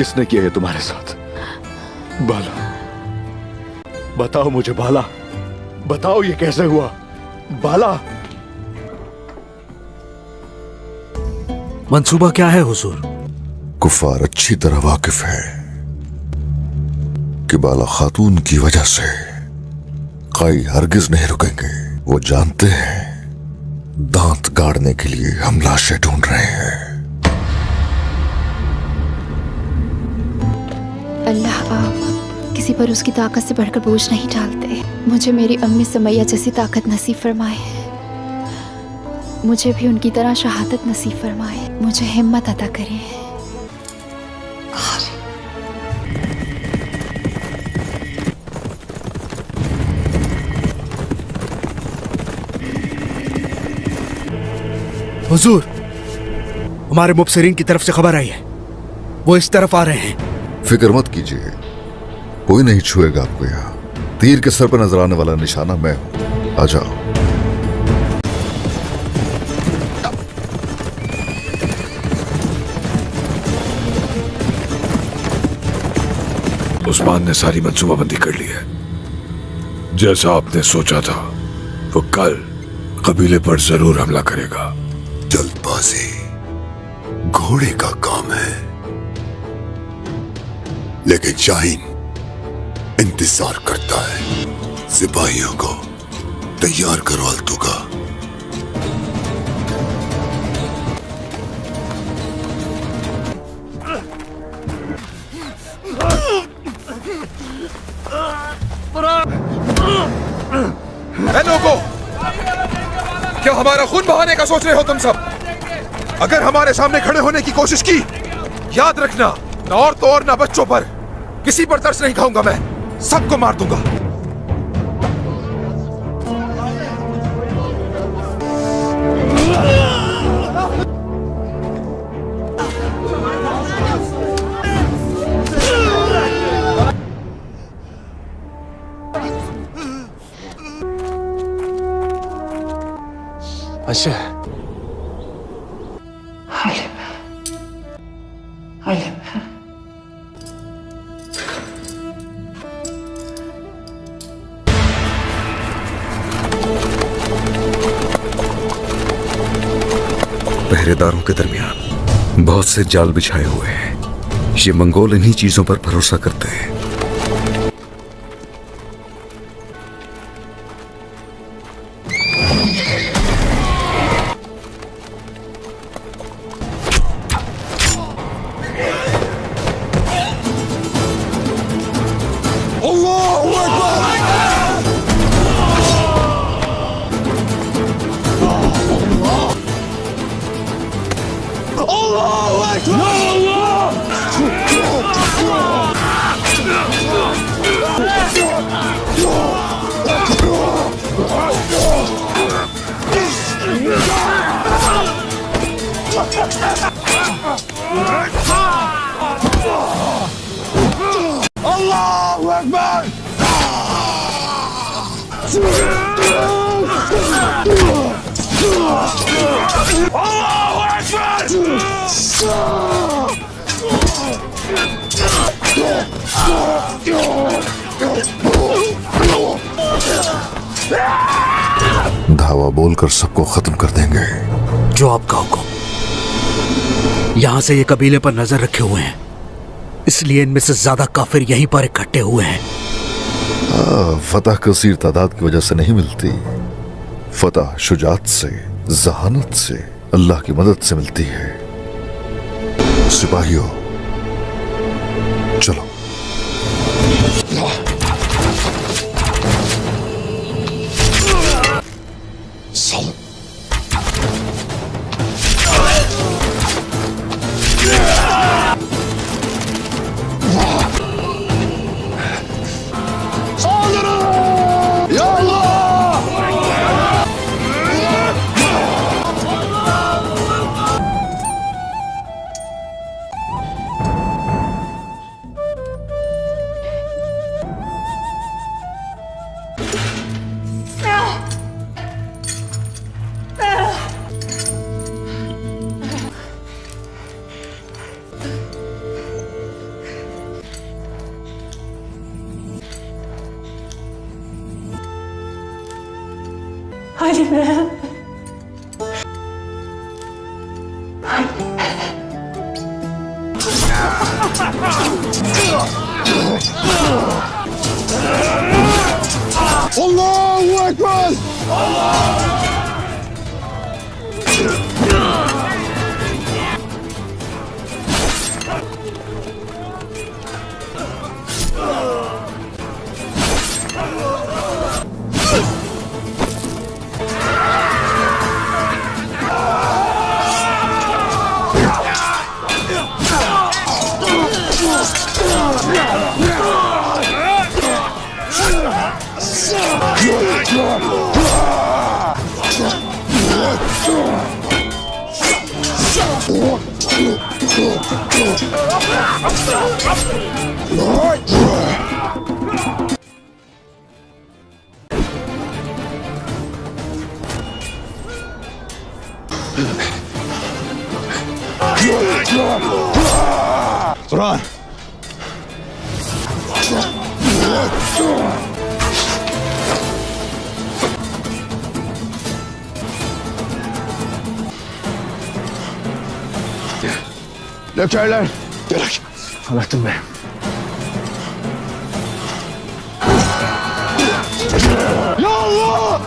किसने किया है तुम्हारे साथ? बाला, बताओ मुझे बाला, बताओ ये कैसे हुआ बाला? मंसूबा क्या है हुजूर? कुफार अच्छी तरह वाकिफ है कि बाला खातून की वजह से काई हरगिज नहीं रुकेंगे। वो जानते हैं दांत गाड़ने के लिए हम लाशें ढूंढ रहे हैं। अल्लाह आप किसी पर उसकी ताकत से बढ़कर बोझ नहीं डालते। मुझे मेरी अम्मी सुमैया जैसी ताकत नसीब फरमाए। मुझे भी उनकी तरह शहादत नसीब फरमाए। मुझे हिम्मत अता करें। हुजूर, हमारे मुबसरीन की तरफ से खबर आई है, वो इस तरफ आ रहे हैं। फिक्र मत कीजिए, कोई नहीं छुएगा आपको। यहाँ तीर के सर पर नजर आने वाला निशाना मैं हूं। आ जाओ। उस्मान ने सारी मंसूबाबंदी कर ली है। जैसा आपने सोचा था, वो कल कबीले पर जरूर हमला करेगा। जल्दबाजी घोड़े का काम है, लेकिन शाहीन इंतजार करता है। सिपाहियों को तैयार करो आलतू का। लोगों, क्या हमारा खून बहाने का सोच रहे हो तुम सब? अगर हमारे सामने खड़े होने की कोशिश की, याद रखना, न और तो और न बच्चों पर, किसी पर तरस नहीं खाऊंगा। मैं सबको मार दूंगा। अच्छा, पहरेदारों के दरमियान बहुत से जाल बिछाए हुए हैं। ये मंगोल इन्हीं चीजों पर भरोसा करते हैं। धावा बोलकर सबको खत्म कर देंगे। जो आपका हुक्म। यहां से ये कबीले पर नजर रखे हुए हैं, इसलिए इनमें से ज्यादा काफिर यहीं पर इकट्ठे हुए हैं। फतह कसीर तादाद की वजह से नहीं मिलती, फतह शुजात से, जहानत से, अल्लाह की मदद से मिलती है। सिपाहियों, चलो। Halime. Allahu Ekber! Run! Dökerler. Gerek. Falahattin Bey. Ya Allah!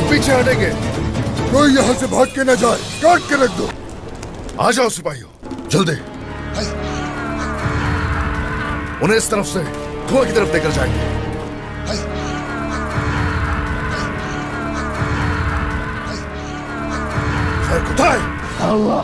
पीछे हटेंगे, कोई यहाँ से भाग के न जाए, काट के रख दो। आ जाओ सिपाहियों, जल्दी। उन्हें इस तरफ से कुआं की तरफ लेकर जाएंगे। अल्लाह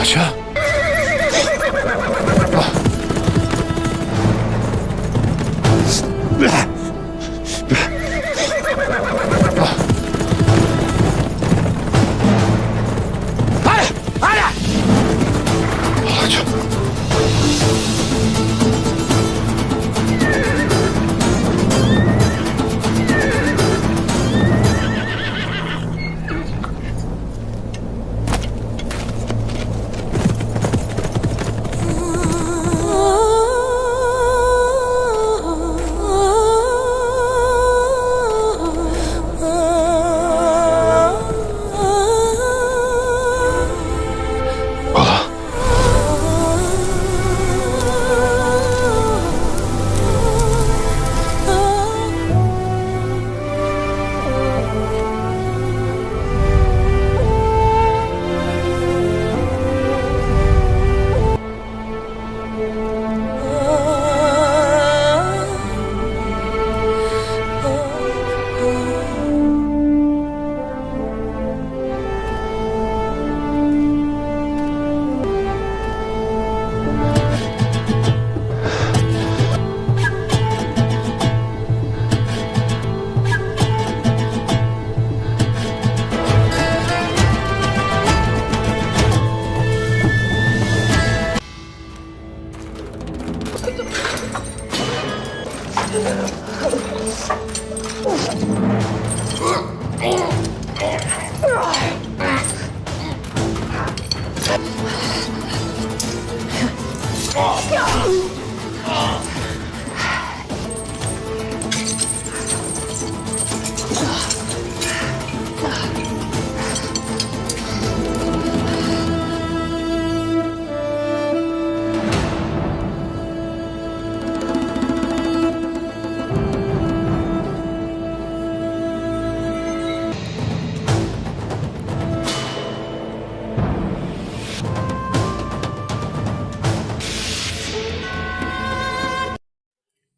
अच्छा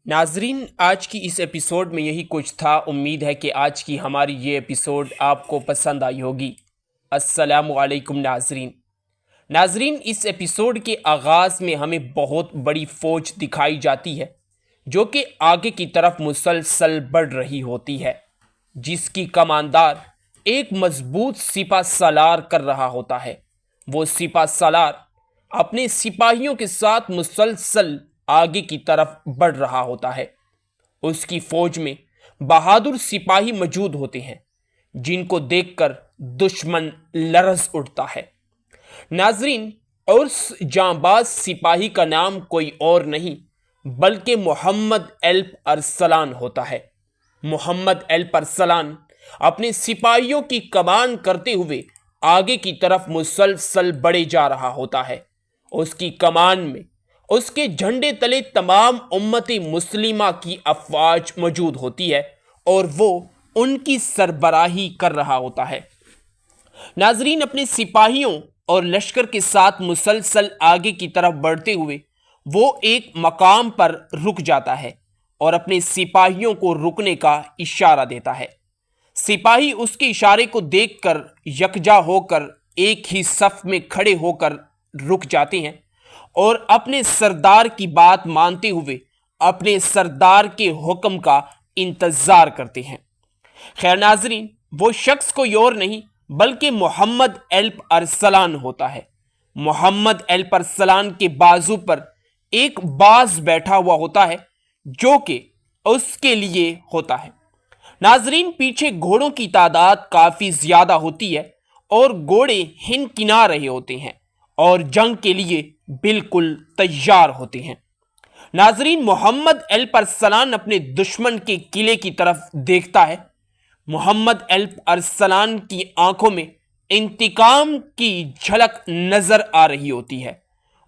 नाजरीन, आज की इस एपिसोड में यही कुछ था। उम्मीद है कि आज की हमारी ये एपिसोड आपको पसंद आई होगी। अस्सलामु अलैकुम नाजरीन, इस एपिसोड के आगाज़ में हमें बहुत बड़ी फ़ौज दिखाई जाती है जो कि आगे की तरफ मुसलसल बढ़ रही होती है, जिसकी कमांदार एक मजबूत सिपा सालार कर रहा होता है। वो सिपा सालार अपने सिपाहियों के साथ मुसलसल आगे की तरफ बढ़ रहा होता है। उसकी फौज में बहादुर सिपाही मौजूद होते हैं जिनको देखकर दुश्मन लरज़ उठता है। नाजरीन, और उस जांबाज सिपाही का नाम कोई और नहीं बल्कि मोहम्मद एल्प अरसलान होता है। मोहम्मद एल्प अरसलान अपने सिपाहियों की कमान करते हुए आगे की तरफ मुसलसल बढ़े जा रहा होता है। उसकी कमान में उसके झंडे तले तमाम उम्मती मुस्लिमा की अफवाज मौजूद होती है और वो उनकी सरबराही कर रहा होता है। नाजरीन, अपने सिपाहियों और लश्कर के साथ मुसलसल आगे की तरफ बढ़ते हुए वो एक मकाम पर रुक जाता है और अपने सिपाहियों को रुकने का इशारा देता है। सिपाही उसके इशारे को देखकर यकजा होकर एक ही सफ में खड़े होकर रुक जाते हैं और अपने सरदार की बात मानते हुए अपने सरदार के हुक्म का इंतजार करते हैं। खैर नाजरीन, वो शख्स कोई और नहीं बल्कि मोहम्मद एल्प अरसलान होता है। मोहम्मद एल्प अरसलान के बाजू पर एक बाज बैठा हुआ होता है जो कि उसके लिए होता है। नाजरीन, पीछे घोड़ों की तादाद काफी ज्यादा होती है और घोड़े हिनकिना रहे होते हैं और जंग के लिए बिल्कुल तैयार होते हैं। नाजरीन, मोहम्मद एल्प अरसलान अपने दुश्मन के किले की तरफ देखता है। मोहम्मद एल्प अरसलान की आंखों में इंतकाम की झलक नजर आ रही होती है।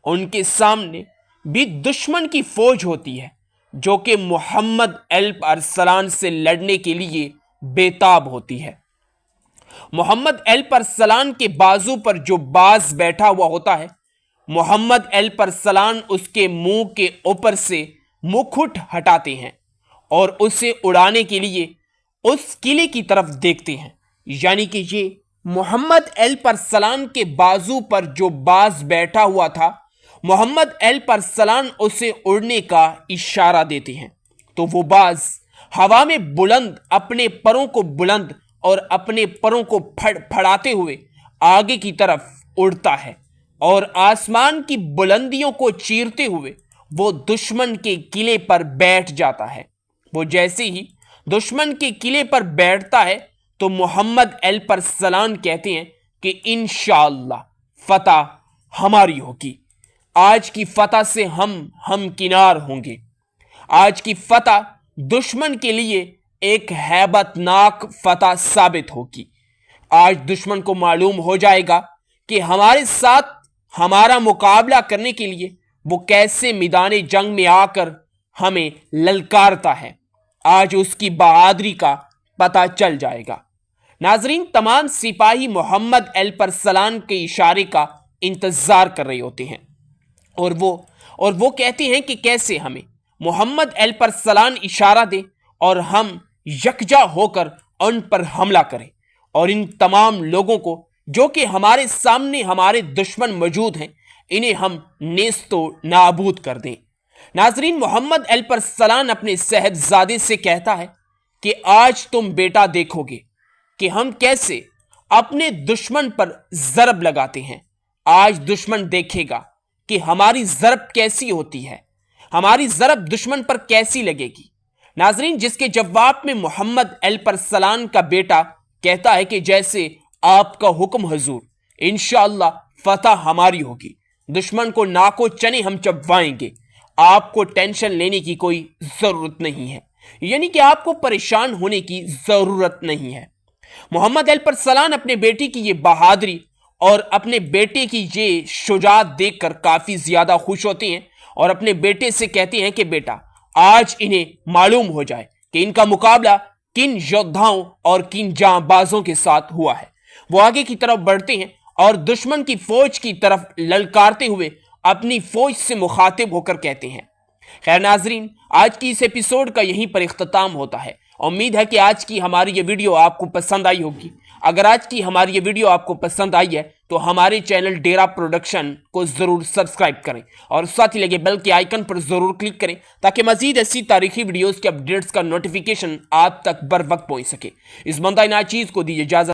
उनके सामने भी दुश्मन की फौज होती है जो कि मोहम्मद एल्प अरसलान से लड़ने के लिए बेताब होती है। मोहम्मद एल्प अरसलान के बाजू पर जो बाज बैठा हुआ होता है, मोहम्मद एल्प अरसलान उसके मुंह के ऊपर से मुकुट हटाते हैं और उसे उड़ाने के लिए उस किले की तरफ देखते हैं। यानी कि ये मोहम्मद एल्प अरसलान के बाजू पर जो बाज बैठा हुआ था, मोहम्मद एल्प अरसलान उसे उड़ने का इशारा देते हैं तो वो बाज हवा में बुलंद अपने परों को बुलंद और अपने परों को फड़फड़ाते हुए आगे की तरफ उड़ता है और आसमान की बुलंदियों को चीरते हुए वो दुश्मन के किले पर बैठ जाता है। वो जैसे ही दुश्मन के किले पर बैठता है तो मोहम्मद एल्प अरसलान कहते हैं कि इंशाअल्लाह फतह हमारी होगी। आज की फतह से हम किनार होंगे। आज की फतह दुश्मन के लिए एक हैबतनाक फतह साबित होगी। आज दुश्मन को मालूम हो जाएगा कि हमारे साथ हमारा मुकाबला करने के लिए वो कैसे मैदान जंग में आकर हमें ललकारता है। आज उसकी बहादुरी का पता चल जाएगा। नाजरीन, तमाम सिपाही मोहम्मद एल्प अरसलान के इशारे का इंतजार कर रहे होते हैं और वो कहते हैं कि कैसे हमें मोहम्मद एल्प अरसलान इशारा दे और हम यकजा होकर उन पर हमला करें और इन तमाम लोगों को जो कि हमारे सामने हमारे दुश्मन मौजूद हैं, इन्हें हम नेस्तो नाबूद कर दें। नाजरीन, मोहम्मद एल्प अरसलान अपने साहिबजादे से कहता है कि आज तुम बेटा देखोगे कि हम कैसे अपने दुश्मन पर जरब लगाते हैं। आज दुश्मन देखेगा कि हमारी जरब कैसी होती है, हमारी जरब दुश्मन पर कैसी लगेगी। नाजरीन, जिसके जवाब में मोहम्मद एल्प अरसलान का बेटा कहता है कि जैसे आपका हुक्म हुजूर, इंशाअल्लाह फतह हमारी होगी। दुश्मन को नाको चने हम चबवाएंगे। आपको टेंशन लेने की कोई जरूरत नहीं है, यानी कि आपको परेशान होने की जरूरत नहीं है। मोहम्मद एल्प अरसलान अपने बेटे की ये बहादुरी और अपने बेटे की ये शुजाअत देखकर काफी ज्यादा खुश होते हैं और अपने बेटे से कहते हैं कि बेटा, आज इन्हें मालूम हो जाए कि इनका मुकाबला किन योद्धाओं और किन जांबाजों के साथ हुआ है। वो आगे की तरफ बढ़ते हैं और दुश्मन की फौज की तरफ ललकारते हुए अपनी फौज से मुखातिब होकर कहते हैं। खैर नाजरीन, आज की इस एपिसोड का यहीं पर इख्तिताम होता है। उम्मीद है कि आज की हमारी ये वीडियो आपको पसंद आई होगी। अगर आज की हमारी ये वीडियो आपको पसंद आई है तो हमारे चैनल डेरा प्रोडक्शन को जरूर सब्सक्राइब करें और साथ ही लगे बेल के आइकन पर जरूर क्लिक करें ताकि मजीद ऐसी तारीखी वीडियोस के अपडेट्स का नोटिफिकेशन आप तक बर वक्त पहुंच सके। इस बंदा चीज को दीजिए इजाजत।